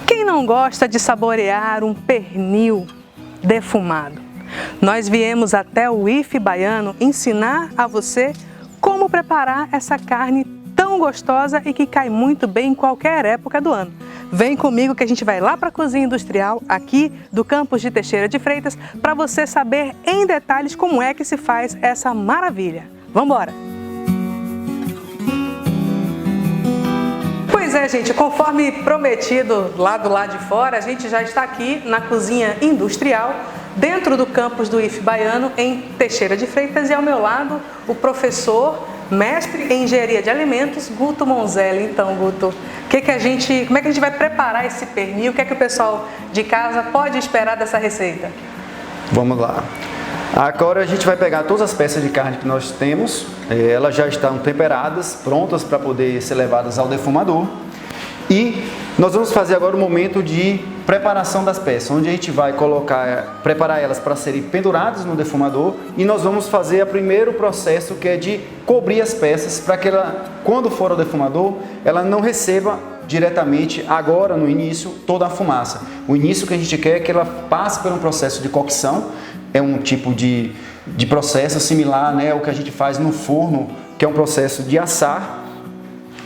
Quem não gosta de saborear um pernil defumado? Nós viemos até o IF Baiano ensinar a você como preparar essa carne tão gostosa e que cai muito bem em qualquer época do ano. Vem comigo que a gente vai lá para a cozinha industrial aqui do campus de Teixeira de Freitas para você saber em detalhes como é que se faz essa maravilha. Vamos embora! Pois é, gente, conforme prometido lá do lado de fora, a gente já está aqui na cozinha industrial, dentro do campus do IF Baiano, em Teixeira de Freitas, e ao meu lado o professor, mestre em engenharia de alimentos, Guto Monzelli. Então, Guto, como é que a gente vai preparar esse pernil? O que é que o pessoal de casa pode esperar dessa receita? Vamos lá. Agora a gente vai pegar todas as peças de carne que nós temos, elas já estão temperadas, prontas para poder ser levadas ao defumador. E nós vamos fazer agora o momento de preparação das peças, onde a gente vai preparar elas para serem penduradas no defumador, e nós vamos fazer o primeiro processo, que é de cobrir as peças para que ela, quando for ao defumador, ela não receba diretamente agora no início toda a fumaça. O início que a gente quer é que ela passe por um processo de cocção, é um tipo de processo similar, né, ao que a gente faz no forno, que é um processo de assar.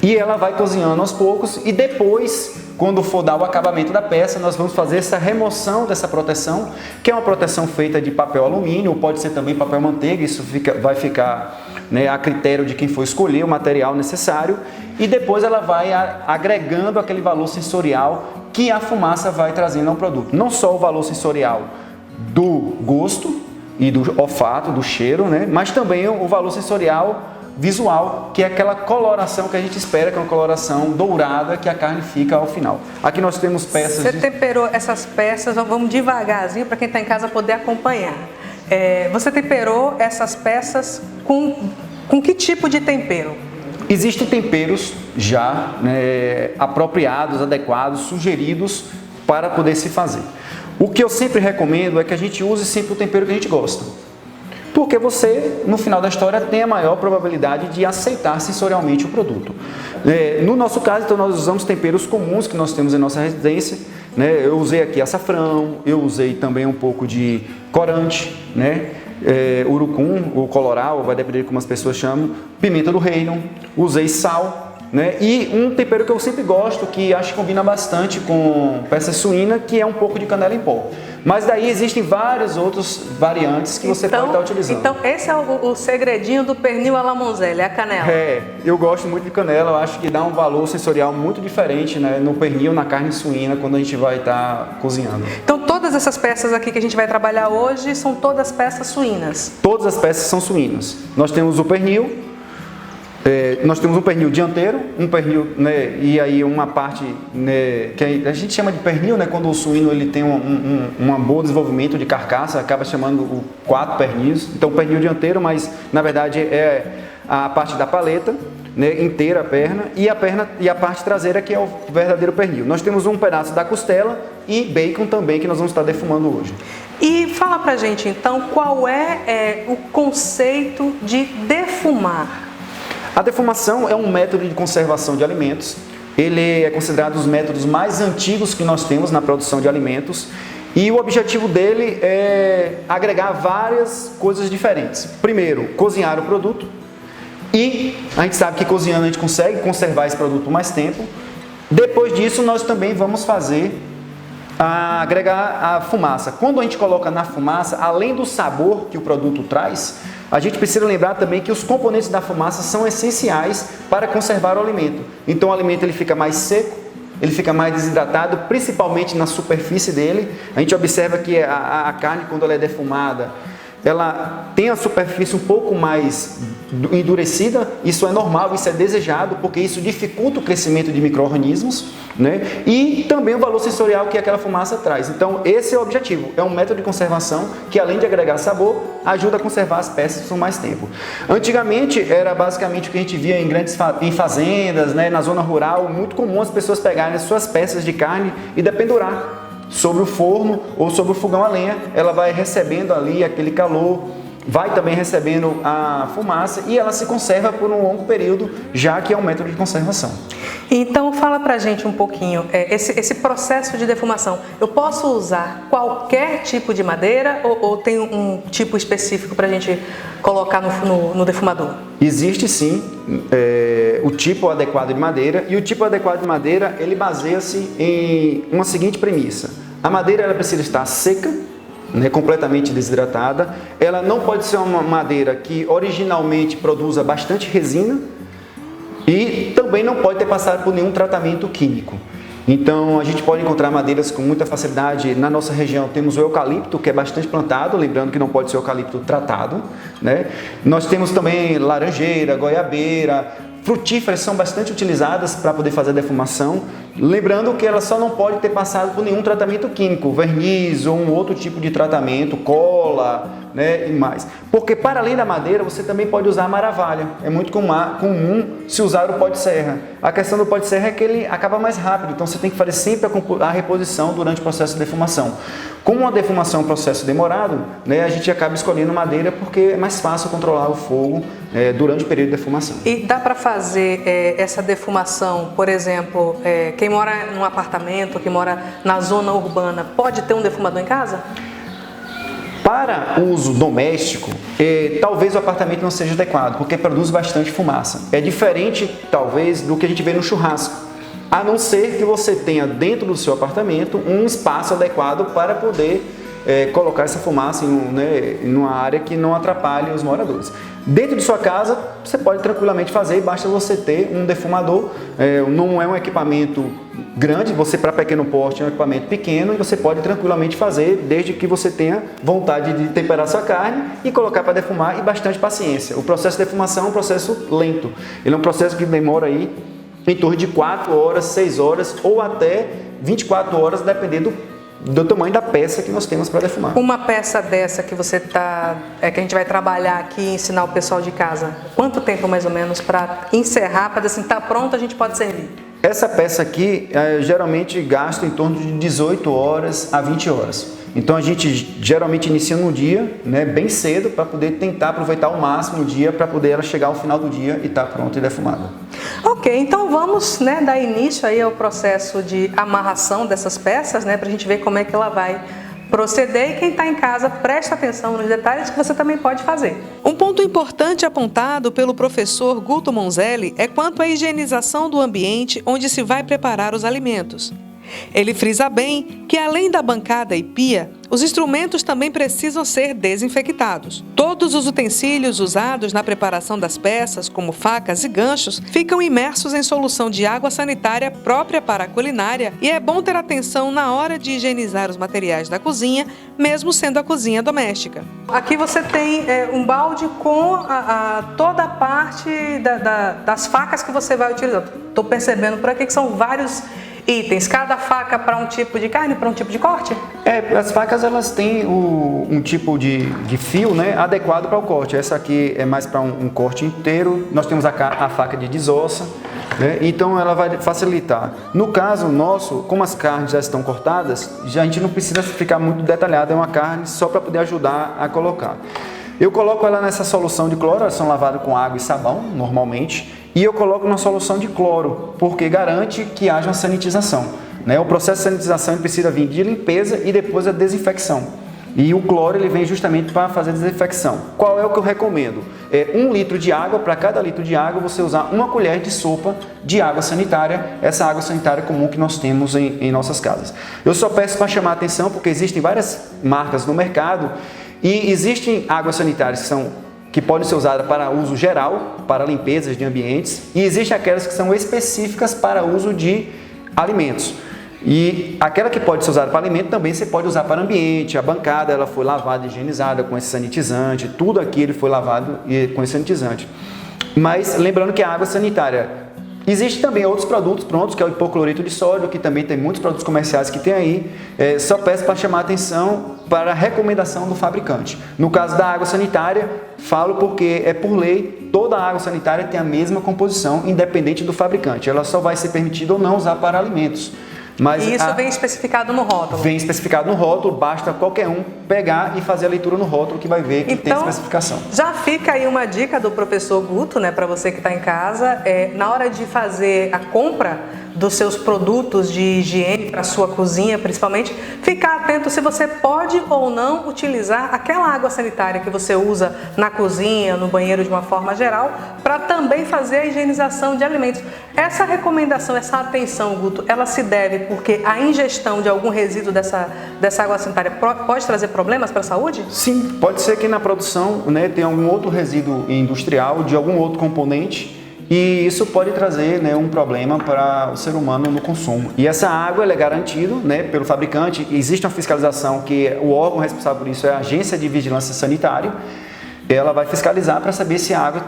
E ela vai cozinhando aos poucos, e depois, quando for dar o acabamento da peça, nós vamos fazer essa remoção dessa proteção, que é uma proteção feita de papel alumínio, ou pode ser também papel manteiga. Isso vai ficar, né, a critério de quem for escolher o material necessário, e depois ela vai agregando aquele valor sensorial que a fumaça vai trazendo ao produto. Não só o valor sensorial do gosto e do olfato, do cheiro, né, mas também o valor sensorial visual, que é aquela coloração que a gente espera, que é uma coloração dourada que a carne fica ao final. Aqui nós temos peças... Você temperou essas peças, vamos devagarzinho para quem está em casa poder acompanhar. Você temperou essas peças com que tipo de tempero? Existem temperos já, né, apropriados, adequados, sugeridos para poder se fazer. O que eu sempre recomendo é que a gente use sempre o tempero que a gente gosta. Porque você, no final da história, tem a maior probabilidade de aceitar sensorialmente o produto. No nosso caso, então, nós usamos temperos comuns que nós temos em nossa residência, né? Eu usei aqui açafrão, eu usei também um pouco de corante, né? Urucum, ou coloral, vai depender de como as pessoas chamam, pimenta do reino, usei sal, né? E um tempero que eu sempre gosto, que acho que combina bastante com peça suína, que é um pouco de canela em pó. Mas daí existem várias outras variantes que você pode estar utilizando. Então esse é o segredinho do pernil à la Monzelli, é a canela. Eu gosto muito de canela, eu acho que dá um valor sensorial muito diferente, né, no pernil, na carne suína, quando a gente vai estar cozinhando. Então todas essas peças aqui que a gente vai trabalhar hoje são todas peças suínas? Todas as peças são suínas. Nós temos o pernil, nós temos um pernil dianteiro, um pernil, né, e aí uma parte, né, que a gente chama de pernil, né, quando o suíno ele tem um bom desenvolvimento de carcaça, acaba chamando o 4 pernis. Então pernil dianteiro, mas na verdade é a parte da paleta, né, inteira a parte traseira, que é o verdadeiro pernil. Nós temos um pedaço da costela e bacon também, que nós vamos estar defumando hoje. E fala pra gente então qual é o conceito de defumar. A defumação é um método de conservação de alimentos. Ele é considerado um dos métodos mais antigos que nós temos na produção de alimentos. E o objetivo dele é agregar várias coisas diferentes. Primeiro, cozinhar o produto. E a gente sabe que cozinhando a gente consegue conservar esse produto mais tempo. Depois disso, nós também vamos agregar a fumaça. Quando a gente coloca na fumaça, além do sabor que o produto traz, a gente precisa lembrar também que os componentes da fumaça são essenciais para conservar o alimento. Então o alimento ele fica mais seco, ele fica mais desidratado, principalmente na superfície dele. A gente observa que a carne, quando ela é defumada, ela tem a superfície um pouco mais endurecida. Isso é normal, isso é desejado, porque isso dificulta o crescimento de micro-organismos, né? E também o valor sensorial que aquela fumaça traz. Então esse é o objetivo, é um método de conservação que, além de agregar sabor, ajuda a conservar as peças por mais tempo. Antigamente era basicamente o que a gente via em fazendas, né, na zona rural, muito comum as pessoas pegarem as suas peças de carne e dependurar sobre o forno ou sobre o fogão a lenha. Ela vai recebendo ali aquele calor vai também recebendo a fumaça e ela se conserva por um longo período, já que é um método de conservação. Então fala pra gente um pouquinho, esse processo de defumação, eu posso usar qualquer tipo de madeira ou tem um tipo específico pra gente colocar no defumador? Existe sim o tipo adequado de madeira, e o tipo adequado de madeira ele baseia-se em uma seguinte premissa: a madeira ela precisa estar seca, né, completamente desidratada, ela não pode ser uma madeira que originalmente produza bastante resina e também não pode ter passado por nenhum tratamento químico. Então a gente pode encontrar madeiras com muita facilidade. Na nossa região temos o eucalipto, que é bastante plantado, lembrando que não pode ser eucalipto tratado, né? Nós temos também laranjeira, goiabeira, frutíferas são bastante utilizadas para poder fazer a defumação, lembrando que ela só não pode ter passado por nenhum tratamento químico, verniz ou um outro tipo de tratamento, cola, né, e mais. Porque para além da madeira, você também pode usar a maravalha. É muito comum se usar o pó de serra. A questão do pó de serra é que ele acaba mais rápido, então você tem que fazer sempre a reposição durante o processo de defumação. Como a defumação é um processo demorado, né, a gente acaba escolhendo madeira porque é mais fácil controlar o fogo durante o período de defumação. E dá para fazer essa defumação, por exemplo, quem mora num apartamento, quem mora na zona urbana, pode ter um defumador em casa? Para uso doméstico, talvez o apartamento não seja adequado, porque produz bastante fumaça. É diferente, talvez, do que a gente vê no churrasco. A não ser que você tenha dentro do seu apartamento um espaço adequado para poder colocar essa fumaça em uma área que não atrapalhe os moradores. Dentro de sua casa, você pode tranquilamente fazer, basta você ter um defumador. Não é um equipamento grande, você para pequeno porte é um equipamento pequeno e você pode tranquilamente fazer, desde que você tenha vontade de temperar sua carne e colocar para defumar e bastante paciência. O processo de defumação é um processo lento, ele é um processo que demora aí em torno de 4 horas, 6 horas ou até 24 horas, dependendo do tamanho da peça que nós temos para defumar. Uma peça dessa que você que a gente vai trabalhar aqui e ensinar o pessoal de casa, quanto tempo mais ou menos para encerrar, para dizer assim, tá pronto, a gente pode servir? Essa peça aqui geralmente gasta em torno de 18 horas a 20 horas. Então a gente geralmente inicia no dia, né, bem cedo, para poder tentar aproveitar ao máximo o dia, para poder ela chegar ao final do dia e estar pronta e defumada. Ok, então vamos, né, dar início aí ao processo de amarração dessas peças, né, para a gente ver como é que ela vai proceder, e quem está em casa presta atenção nos detalhes que você também pode fazer. Um ponto importante apontado pelo professor Guto Monzelli é quanto à higienização do ambiente onde se vai preparar os alimentos. Ele frisa bem que, além da bancada e pia, os instrumentos também precisam ser desinfectados. Todos os utensílios usados na preparação das peças, como facas e ganchos, ficam imersos em solução de água sanitária própria para a culinária, e é bom ter atenção na hora de higienizar os materiais da cozinha, mesmo sendo a cozinha doméstica. Aqui você tem um balde com toda a parte das facas que você vai utilizar. Estou percebendo por aqui que são vários itens, cada faca para um tipo de carne, para um tipo de corte? As facas elas têm um tipo de fio, né, adequado para o corte. Essa aqui é mais para um corte inteiro. Nós temos a faca de desossa, né, então ela vai facilitar. No caso nosso, como as carnes já estão cortadas, a gente não precisa ficar muito detalhado, é uma carne só para poder ajudar a colocar. Eu coloco ela nessa solução de cloro, elas são lavadas com água e sabão, normalmente, e eu coloco na solução de cloro, porque garante que haja uma sanitização, né? O processo de sanitização ele precisa vir de limpeza e depois a desinfecção. E o cloro ele vem justamente para fazer a desinfecção. Qual é o que eu recomendo? 1 litro de água, para cada litro de água você usar 1 colher de sopa de água sanitária, essa água sanitária comum que nós temos em nossas casas. Eu só peço para chamar a atenção porque existem várias marcas no mercado e existem águas sanitárias que podem ser usadas para uso geral, para limpezas de ambientes, e existem aquelas que são específicas para uso de alimentos. E aquela que pode ser usada para alimento também você pode usar para ambiente. A bancada ela foi lavada e higienizada com esse sanitizante, tudo aqui ele foi lavado com esse sanitizante. Mas lembrando que a água sanitária, existem também outros produtos prontos, que é o hipoclorito de sódio, que também tem muitos produtos comerciais que tem aí. Só peço para chamar a atenção para a recomendação do fabricante. No caso da água sanitária, falo porque é por lei, toda a água sanitária tem a mesma composição, independente do fabricante. Ela só vai ser permitida ou não usar para alimentos. Mas e isso vem especificado no rótulo? Vem especificado no rótulo, basta qualquer um pegar e fazer a leitura no rótulo que vai ver que tem especificação. Já fica aí uma dica do professor Guto, né, para você que está em casa, na hora de fazer a compra dos seus produtos de higiene para sua cozinha, principalmente, ficar atento se você pode ou não utilizar aquela água sanitária que você usa na cozinha, no banheiro de uma forma geral, para também fazer a higienização de alimentos. Essa recomendação, essa atenção, Guto, ela se deve porque a ingestão de algum resíduo dessa água sanitária pode trazer problemas para a saúde? Sim, pode ser que na produção, né, tenha algum outro resíduo industrial de algum outro componente. E isso pode trazer, né, um problema para o ser humano no consumo. E essa água ela é garantida, né, pelo fabricante. Existe uma fiscalização que o órgão responsável por isso é a Agência de Vigilância Sanitária. Ela vai fiscalizar para saber se a água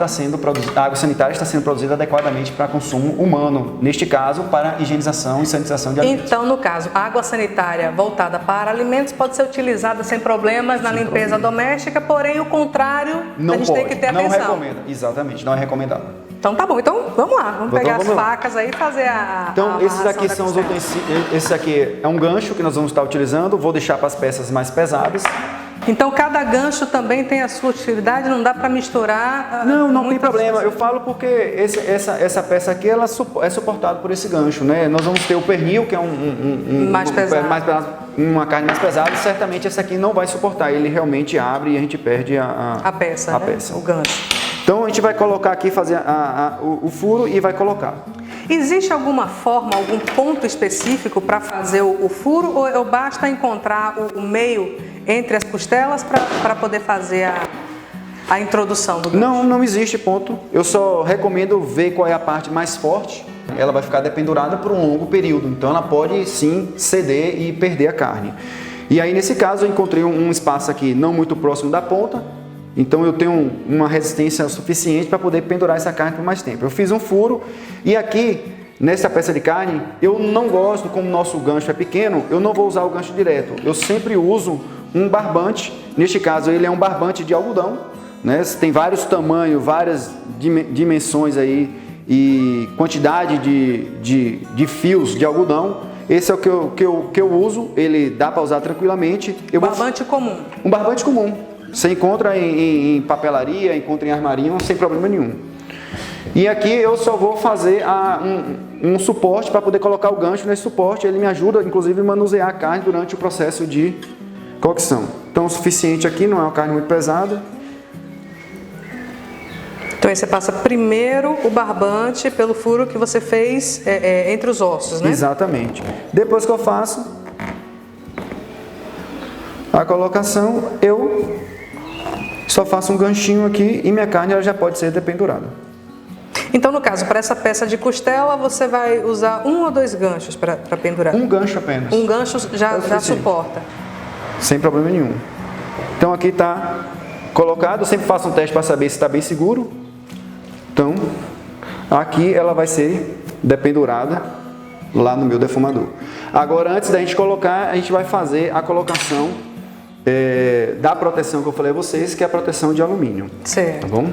sanitária está sendo produzida adequadamente para consumo humano. Neste caso, para higienização e sanitização de alimentos. Então, no caso, a água sanitária voltada para alimentos pode ser utilizada sem problemas na limpeza doméstica, porém o contrário, a gente tem que ter atenção. Não recomenda, exatamente, não é recomendado. Então tá bom, então vamos lá, vamos pegar as facas aí e fazer Então esses aqui são os utensílios, esse aqui é um gancho que nós vamos estar utilizando, vou deixar para as peças mais pesadas. Então cada gancho também tem a sua utilidade, não dá para misturar? Não tem problema, eu falo porque essa peça aqui ela é suportada por esse gancho, né? Nós vamos ter o pernil, que é mais pesado, uma carne mais pesada, e certamente essa aqui não vai suportar, ele realmente abre e a gente perde a peça, o gancho. Então a gente vai colocar aqui, fazer o furo e vai colocar. Existe alguma forma, algum ponto específico para fazer o furo ou basta encontrar o meio entre as costelas para poder fazer a introdução do gancho? Não existe ponto. Eu só recomendo ver qual é a parte mais forte. Ela vai ficar dependurada por um longo período, então ela pode sim ceder e perder a carne. E aí nesse caso eu encontrei um espaço aqui não muito próximo da ponta. Então eu tenho uma resistência suficiente para poder pendurar essa carne por mais tempo. Eu fiz um furo e aqui, nessa peça de carne, eu não gosto, como o nosso gancho é pequeno, eu não vou usar o gancho direto. Eu sempre uso um barbante, neste caso ele é um barbante de algodão, né? Tem vários tamanhos, várias dimensões aí e quantidade de fios de algodão. Esse é o que eu uso, ele dá para usar tranquilamente. Barbante comum? Um barbante comum. Você encontra em papelaria, encontra em armarinho, sem problema nenhum. E aqui eu só vou fazer um suporte para poder colocar o gancho nesse suporte. Ele me ajuda, inclusive, a manusear a carne durante o processo de cocção. Então, o suficiente aqui, não é uma carne muito pesada. Então, aí você passa primeiro o barbante pelo furo que você fez entre os ossos, né? Exatamente. Depois que eu faço a colocação, eu só faço um ganchinho aqui e minha carne ela já pode ser dependurada. Então, no caso, para essa peça de costela, você vai usar um ou dois ganchos para pendurar? Um gancho apenas. Um gancho já suporta? Sem problema nenhum. Então, aqui está colocado. Eu sempre faço um teste para saber se está bem seguro. Então, aqui ela vai ser dependurada lá no meu defumador. Agora, antes da gente colocar, a gente vai fazer a colocação da proteção que eu falei a vocês, que é a proteção de alumínio. Certo. Tá bom?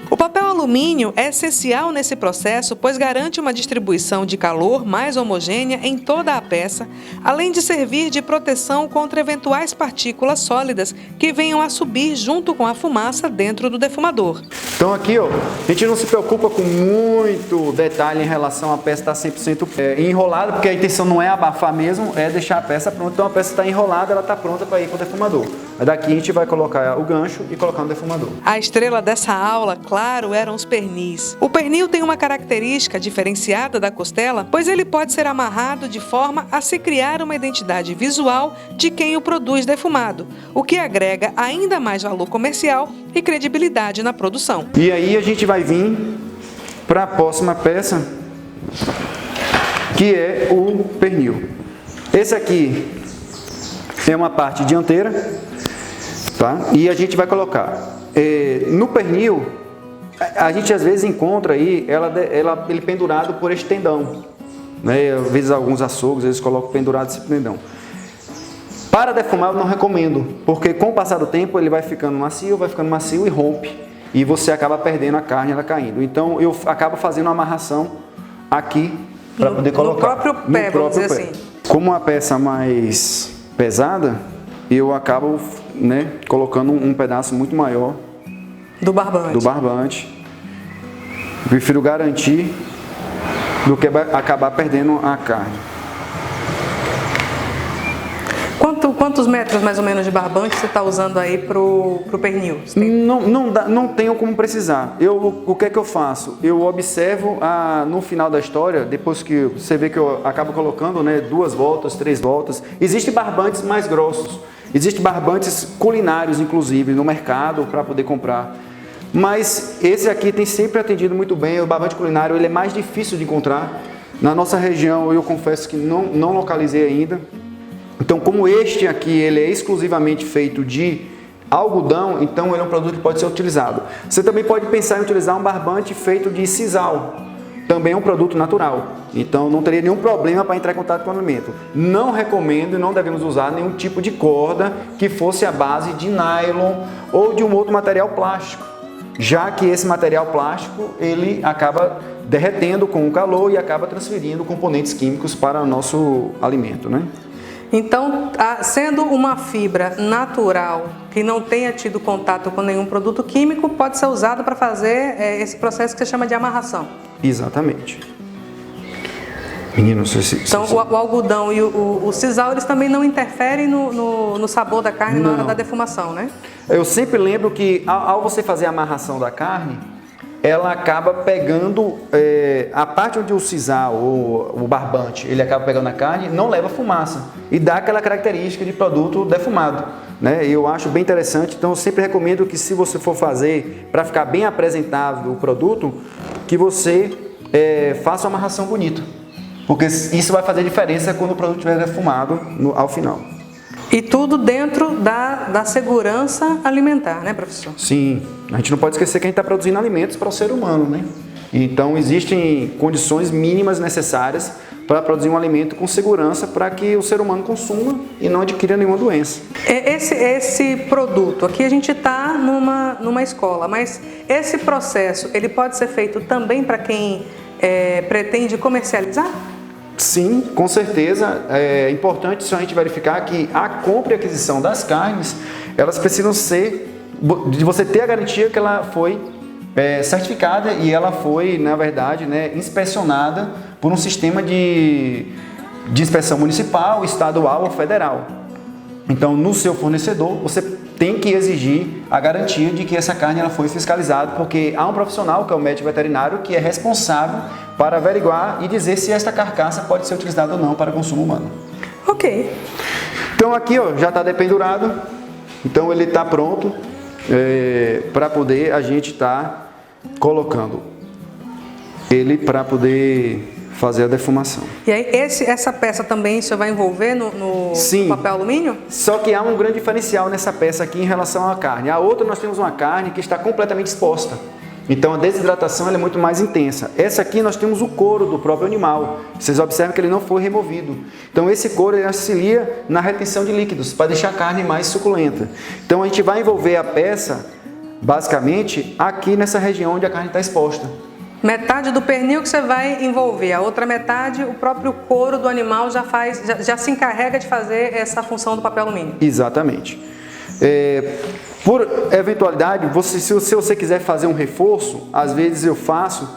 O papel alumínio é essencial nesse processo, pois garante uma distribuição de calor mais homogênea em toda a peça, além de servir de proteção contra eventuais partículas sólidas que venham a subir junto com a fumaça dentro do defumador. Então aqui, ó, a gente não se preocupa com muito detalhe em relação à peça estar 100% enrolada, porque a intenção não é abafar mesmo, é deixar a peça pronta. Então a peça está enrolada, ela está pronta para ir para o defumador. Daqui a gente vai colocar o gancho e colocar no defumador. A estrela dessa aula, claro, eram os pernis. O pernil tem uma característica diferenciada da costela, pois ele pode ser amarrado de forma a se criar uma identidade visual de quem o produz defumado, o que agrega ainda mais valor comercial e credibilidade na produção. E aí a gente vai vir para a próxima peça, que é o pernil. Esse aqui é uma parte dianteira, tá? E a gente vai colocar no pernil. A gente às vezes encontra aí ele pendurado por este tendão, né? Às vezes alguns açougues eles colocam pendurado esse tendão. Para defumar eu não recomendo, porque com o passar do tempo ele vai ficando macio e rompe. e você acaba perdendo a carne, ela caindo. Então eu acabo fazendo uma amarração aqui para poder colocar. No próprio pé, vamos dizer assim. Como a peça mais pesada, eu acabo, né, colocando um pedaço muito maior do barbante. Prefiro garantir do que acabar perdendo a carne. Quantos metros mais ou menos de barbante você está usando aí pro pernil? Não tenho como precisar. O que é que eu faço? Eu observo no final da história, depois que você vê que eu acabo colocando, né, 2 voltas, 3 voltas. Existem barbantes mais grossos. Existem barbantes culinários, inclusive, no mercado para poder comprar. Mas esse aqui tem sempre atendido muito bem. O barbante culinário ele é mais difícil de encontrar. Na nossa região, eu confesso que não localizei ainda. Então, como este aqui ele é exclusivamente feito de algodão, então ele é um produto que pode ser utilizado. Você também pode pensar em utilizar um barbante feito de sisal. Também é um produto natural. Então, não teria nenhum problema para entrar em contato com o alimento. Não recomendo e não devemos usar nenhum tipo de corda que fosse à base de nylon ou de um outro material plástico, já que esse material plástico ele acaba derretendo com o calor e acaba transferindo componentes químicos para o nosso alimento, né? Então, sendo uma fibra natural que não tenha tido contato com nenhum produto químico, pode ser usado para fazer esse processo que você chama de amarração. Exatamente. Meninos, então, o algodão e o sisal, eles também não interferem no sabor da carne na hora da defumação, né? Eu sempre lembro que ao você fazer a amarração da carne, ela acaba pegando a parte onde o sisal ou o barbante ele acaba pegando a carne, não leva fumaça e dá aquela característica de produto defumado, né? Eu acho bem interessante, então eu sempre recomendo que se você for fazer para ficar bem apresentável o produto, que você faça uma amarração bonita, porque isso vai fazer diferença quando o produto estiver defumado ao final. E tudo dentro da segurança alimentar, né, professor? Sim, a gente não pode esquecer que a gente está produzindo alimentos para o ser humano, né? Então existem condições mínimas necessárias para produzir um alimento com segurança para que o ser humano consuma e não adquira nenhuma doença. Esse produto, aqui a gente está numa escola, mas esse processo ele pode ser feito também para quem pretende comercializar? Sim, com certeza. É importante só a gente verificar que a compra e aquisição das carnes, elas precisam ser, de você ter a garantia que ela foi certificada e ela foi, na verdade, né, inspecionada por um sistema de inspeção municipal, estadual ou federal. Então, no seu fornecedor, você tem que exigir a garantia de que essa carne ela foi fiscalizada, porque há um profissional, que é o médico veterinário, que é responsável para averiguar e dizer se esta carcaça pode ser utilizada ou não para consumo humano. Ok. Então aqui ó, já está dependurado, então ele está pronto para poder a gente estar colocando ele para poder fazer a defumação. E aí essa peça também você vai envolver no papel alumínio? Só que há um grande diferencial nessa peça aqui em relação à carne. A outra nós temos uma carne que está completamente exposta. Então a desidratação ela é muito mais intensa. Essa aqui nós temos o couro do próprio animal. Vocês observam que ele não foi removido. Então esse couro ele auxilia na retenção de líquidos para deixar a carne mais suculenta. Então a gente vai envolver a peça basicamente aqui nessa região onde a carne está exposta. Metade do pernil que você vai envolver, a outra metade o próprio couro do animal já se encarrega de fazer essa função do papel alumínio. Exatamente. Por eventualidade, se você quiser fazer um reforço, às vezes eu faço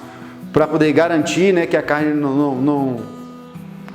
para poder garantir, né, que a carne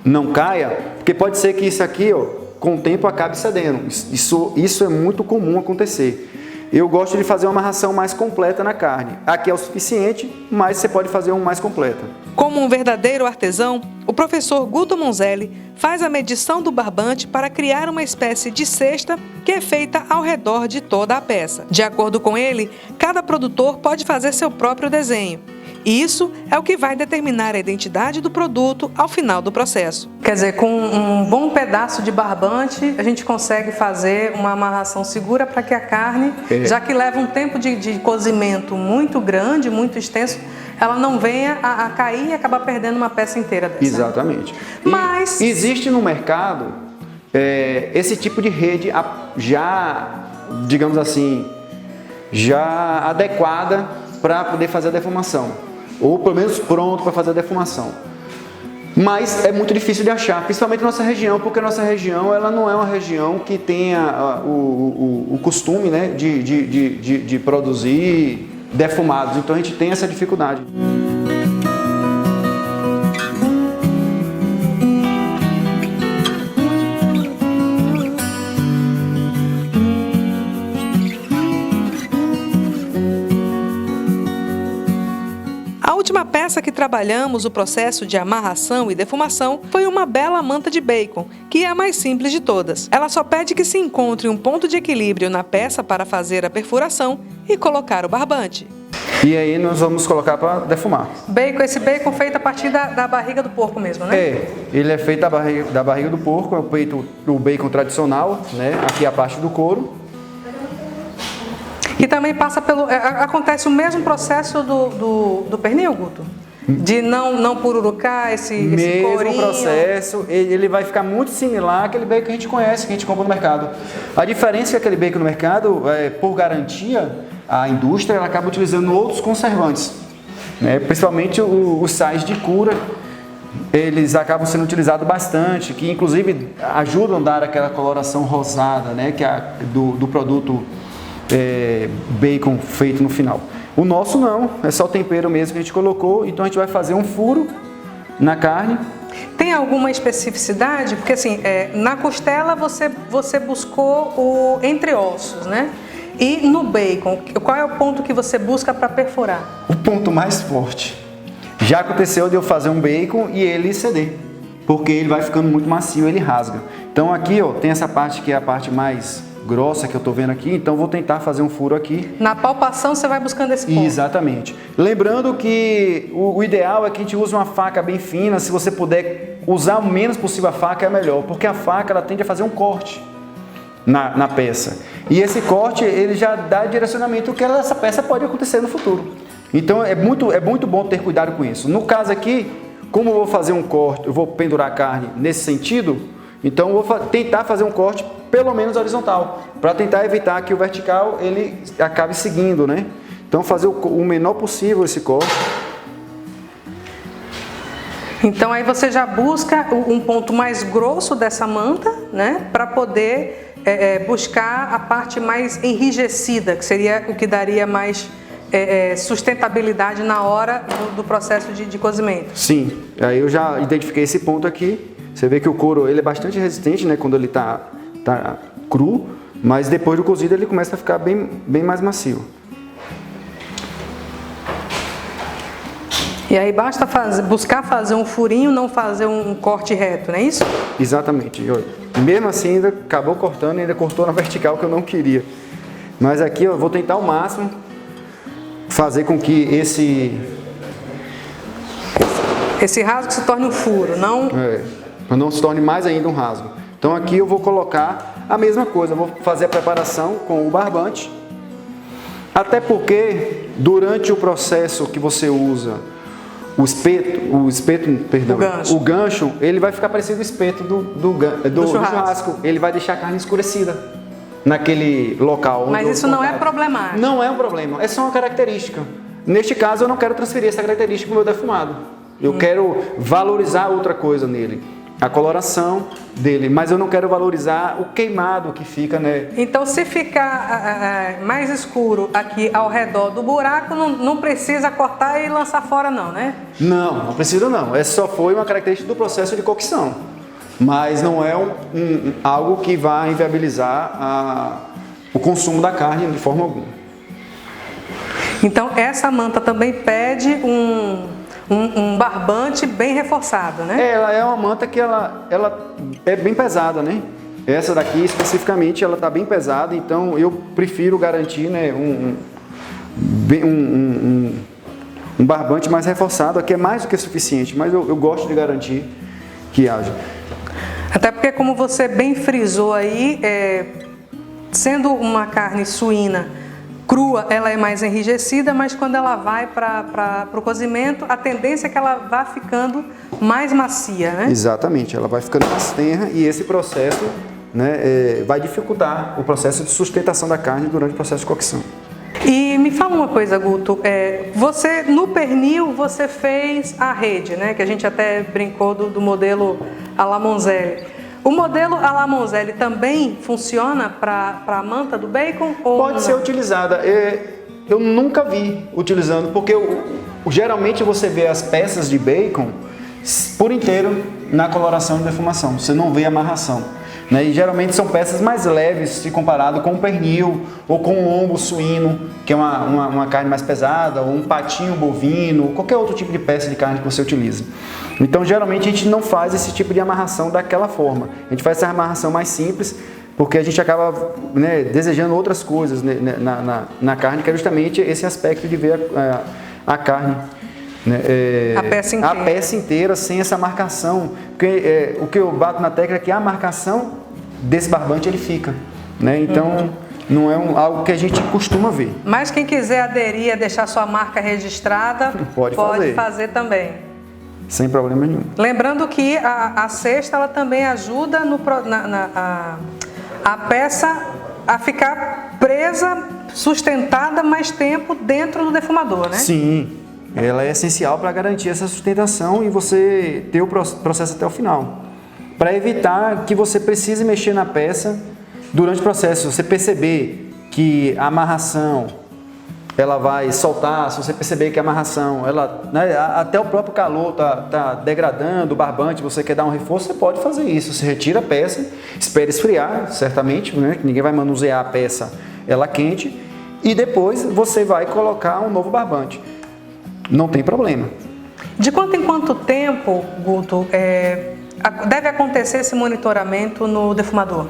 não caia, porque pode ser que isso aqui, ó, com o tempo acabe cedendo. Isso é muito comum acontecer. Eu gosto de fazer uma amarração mais completa na carne. Aqui é o suficiente, mas você pode fazer uma mais completa. Como um verdadeiro artesão, o professor Guto Monzelli faz a medição do barbante para criar uma espécie de cesta que é feita ao redor de toda a peça. De acordo com ele, cada produtor pode fazer seu próprio desenho. E isso é o que vai determinar a identidade do produto ao final do processo. Quer dizer, com um bom pedaço de barbante, a gente consegue fazer uma amarração segura para que a carne, já que leva um tempo de cozimento muito grande, muito extenso, ela não venha a cair e acabar perdendo uma peça inteira dessa. Exatamente. Mas existe no mercado esse tipo de rede já, digamos assim, já adequada para poder fazer a defumação, ou pelo menos pronto para fazer a defumação. Mas é muito difícil de achar, principalmente na nossa região, porque a nossa região ela não é uma região que tenha o costume, né, de produzir defumados, então a gente tem essa dificuldade. A última peça que trabalhamos o processo de amarração e defumação foi uma bela manta de bacon, que é a mais simples de todas. Ela só pede que se encontre um ponto de equilíbrio na peça para fazer a perfuração e colocar o barbante. E aí nós vamos colocar para defumar. Esse bacon feito a partir da barriga do porco mesmo, né? É, ele é feito da barriga do porco, é o bacon tradicional, né? Aqui a parte do couro. E também passa acontece o mesmo processo do pernil, Guto? De não pururucar esse corinho? Mesmo processo, ele vai ficar muito similar àquele bacon que a gente conhece, que a gente compra no mercado. A diferença é que aquele bacon no mercado, por garantia, a indústria ela acaba utilizando outros conservantes, né? Principalmente os sais de cura, eles acabam sendo utilizados bastante, que inclusive ajudam a dar aquela coloração rosada, né? Que é do produto bacon feito no final. O nosso não, é só o tempero mesmo que a gente colocou, então a gente vai fazer um furo na carne. Tem alguma especificidade? Porque assim, na costela você buscou o entre ossos, né? E no bacon, qual é o ponto que você busca para perfurar? O ponto mais forte. Já aconteceu de eu fazer um bacon e ele ceder, porque ele vai ficando muito macio, ele rasga. Então aqui, ó, tem essa parte que é a parte mais grossa que eu tô vendo aqui, então vou tentar fazer um furo aqui. Na palpação você vai buscando esse ponto. Exatamente. Lembrando que o ideal é que a gente use uma faca bem fina, se você puder usar o menos possível a faca é melhor, porque a faca ela tende a fazer um corte na peça. E esse corte ele já dá direcionamento do que essa peça pode acontecer no futuro. Então é muito bom ter cuidado com isso. No caso aqui, como eu vou fazer um corte, eu vou pendurar a carne nesse sentido, então eu vou tentar fazer um corte pelo menos horizontal, para tentar evitar que o vertical ele acabe seguindo, né? Então fazer o menor possível esse corte. Então aí você já busca um ponto mais grosso dessa manta, né? Para poder buscar a parte mais enrijecida, que seria o que daria mais sustentabilidade na hora do processo de cozimento. Sim, aí eu já identifiquei esse ponto aqui. Você vê que o couro ele é bastante resistente, né? Quando ele tá cru, mas depois do cozido ele começa a ficar bem mais macio. E aí basta buscar fazer um furinho, não fazer um corte reto, não é isso? Exatamente. E olha, mesmo assim ainda acabou cortando e ainda cortou na vertical que eu não queria. Mas aqui eu vou tentar ao máximo fazer com que esse rasgo se torne um furo, não? Para não se torne mais ainda um rasgo. Então aqui eu vou colocar a mesma coisa, eu vou fazer a preparação com o barbante. Até porque durante o processo que você usa o gancho, ele vai ficar parecido com o espeto do churrasco. Ele vai deixar a carne escurecida naquele local. Mas isso não é problemático. Não é um problema, é só uma característica. Neste caso eu não quero transferir essa característica para o meu defumado. Eu quero valorizar outra coisa nele, a coloração dele, mas eu não quero valorizar o queimado que fica, né? Então se ficar mais escuro aqui ao redor do buraco, não precisa cortar e lançar fora não, né? Não precisa não, só foi uma característica do processo de cocção, mas não é algo que vai inviabilizar o consumo da carne de forma alguma. Então essa manta também pede um barbante bem reforçado, né? Ela é uma manta que ela é bem pesada, né? Essa daqui especificamente ela está bem pesada, então eu prefiro garantir, né, um barbante mais reforçado. Aqui é mais do que suficiente, mas eu gosto de garantir que haja. Até porque, como você bem frisou aí, sendo uma carne suína crua, ela é mais enrijecida, mas quando ela vai para o cozimento, a tendência é que ela vá ficando mais macia, né? Exatamente, ela vai ficando mais tenra e esse processo, né, vai dificultar o processo de sustentação da carne durante o processo de cocção. E me fala uma coisa, Guto, você no pernil você fez a rede, né? Que a gente até brincou do modelo à la Monzelli. O modelo à la Monzelli também funciona para a manta do bacon? Ou pode ser utilizada. Eu nunca vi utilizando, porque geralmente você vê as peças de bacon por inteiro na coloração e defumação. Você não vê amarração. Né? E geralmente são peças mais leves se comparado com o pernil ou com o lombo suíno, que é uma carne mais pesada, ou um patinho bovino, qualquer outro tipo de peça de carne que você utiliza. Então geralmente a gente não faz esse tipo de amarração daquela forma. A gente faz essa amarração mais simples, porque a gente acaba, né, desejando outras coisas, né, na carne, que é justamente esse aspecto de ver a carne. Né, a peça inteira sem essa marcação, porque o que eu bato na tecla é que a marcação desse barbante ele fica, né? Então não é algo que a gente costuma ver. Mas quem quiser aderir a deixar sua marca registrada pode fazer também, sem problema nenhum. Lembrando que a cesta ela também ajuda a peça a ficar presa, sustentada mais tempo dentro do defumador, né? Sim. Ela é essencial para garantir essa sustentação e você ter o processo até o final. Para evitar que você precise mexer na peça durante o processo. Você perceber que a amarração ela vai soltar, se você perceber que a amarração, né, até o próprio calor está degradando o barbante, você quer dar um reforço, você pode fazer isso. Você retira a peça, espera esfriar, certamente, né, que ninguém vai manusear a peça ela quente, e depois você vai colocar um novo barbante. Não tem problema. De quanto em quanto tempo, Guto, deve acontecer esse monitoramento no defumador?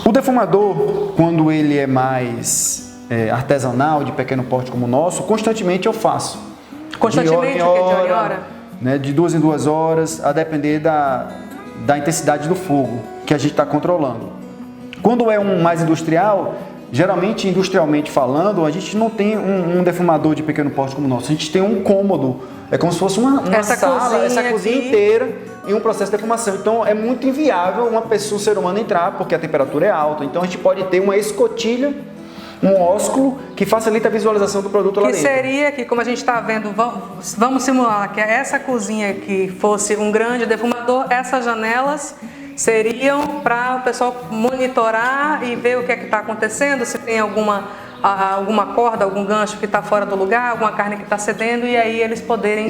O defumador, quando ele é mais artesanal, de pequeno porte como o nosso, constantemente eu faço. Constantemente? De hora em hora? Né, de 2 em 2 horas, a depender da intensidade do fogo que a gente está controlando. Quando é um mais industrial, geralmente, industrialmente falando, a gente não tem um defumador de pequeno porte como o nosso. A gente tem um cômodo, é como se fosse uma sala, essa cozinha inteira em um processo de defumação. Então, é muito inviável um ser humano entrar, porque a temperatura é alta. Então, a gente pode ter uma escotilha, um ósculo, que facilita a visualização do produto lá dentro. Que seria que, como a gente está vendo, vamos simular que essa cozinha que fosse um grande defumador, essas janelas seriam para o pessoal monitorar e ver o que é que está acontecendo, se tem alguma corda, algum gancho que está fora do lugar, alguma carne que está cedendo, e aí eles poderem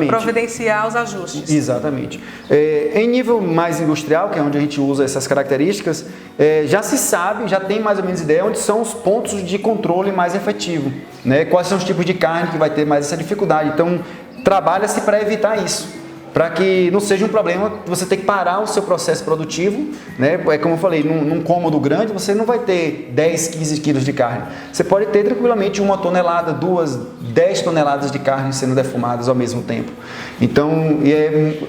providenciar os ajustes. Exatamente. Em nível mais industrial, que é onde a gente usa essas características, já se sabe, já tem mais ou menos ideia onde são os pontos de controle mais efetivo, né? Quais são os tipos de carne que vai ter mais essa dificuldade. Então, trabalha-se para evitar isso. Para que não seja um problema você ter que parar o seu processo produtivo, né? É como eu falei, num cômodo grande você não vai ter 10, 15 quilos de carne. Você pode ter tranquilamente 1 tonelada, 2, 10 toneladas de carne sendo defumadas ao mesmo tempo. Então,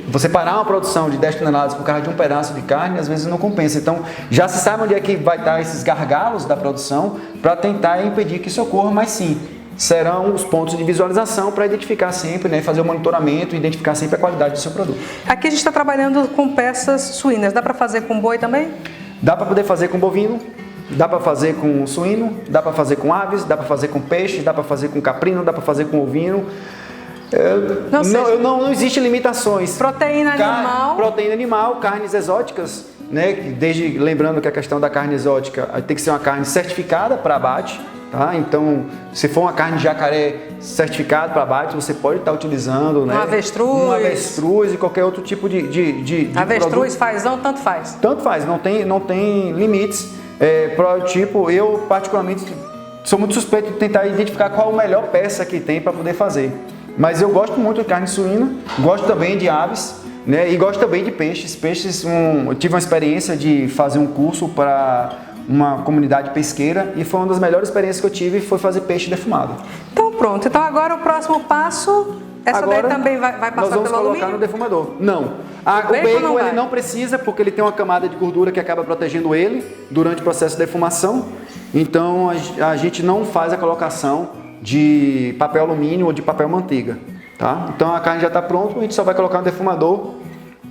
você parar uma produção de 10 toneladas por causa de um pedaço de carne, às vezes não compensa. Então, já se sabe onde é que vai estar esses gargalos da produção para tentar impedir que isso ocorra, mas sim, serão os pontos de visualização para identificar sempre, né, fazer o monitoramento e identificar sempre a qualidade do seu produto. Aqui a gente está trabalhando com peças suínas, dá para fazer com boi também? Dá para poder fazer com bovino, dá para fazer com suíno, dá para fazer com aves, dá para fazer com peixe, dá para fazer com caprino, dá para fazer com ovino. Não existe limitações. Proteína animal, carnes exóticas, né, lembrando que a questão da carne exótica tem que ser uma carne certificada para abate. Tá? Então, se for uma carne de jacaré certificada para abate, você pode estar utilizando, né? Um avestruz e qualquer outro tipo de avestruz, fazão, tanto faz. Tanto faz, não tem limites. Eu particularmente sou muito suspeito de tentar identificar qual a melhor peça que tem para poder fazer. Mas eu gosto muito de carne suína, gosto também de aves, né? E gosto também de peixes. Eu tive uma experiência de fazer um curso para uma comunidade pesqueira e foi uma das melhores experiências que eu tive, foi fazer peixe defumado. Então pronto, então agora o próximo passo, daí também vai passar pelo alumínio? Nós vamos colocar no defumador. Não. O bacon ele não precisa, porque ele tem uma camada de gordura que acaba protegendo ele durante o processo de defumação, então a gente não faz a colocação de papel alumínio ou de papel manteiga, tá? Então a carne já está pronta, a gente só vai colocar no defumador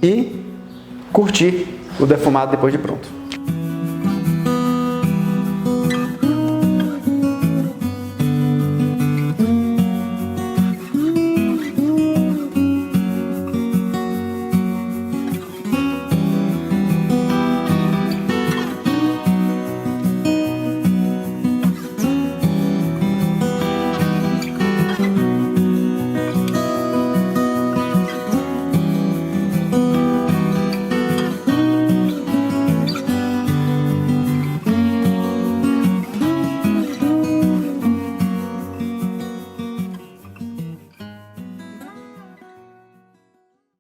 e curtir o defumado depois de pronto.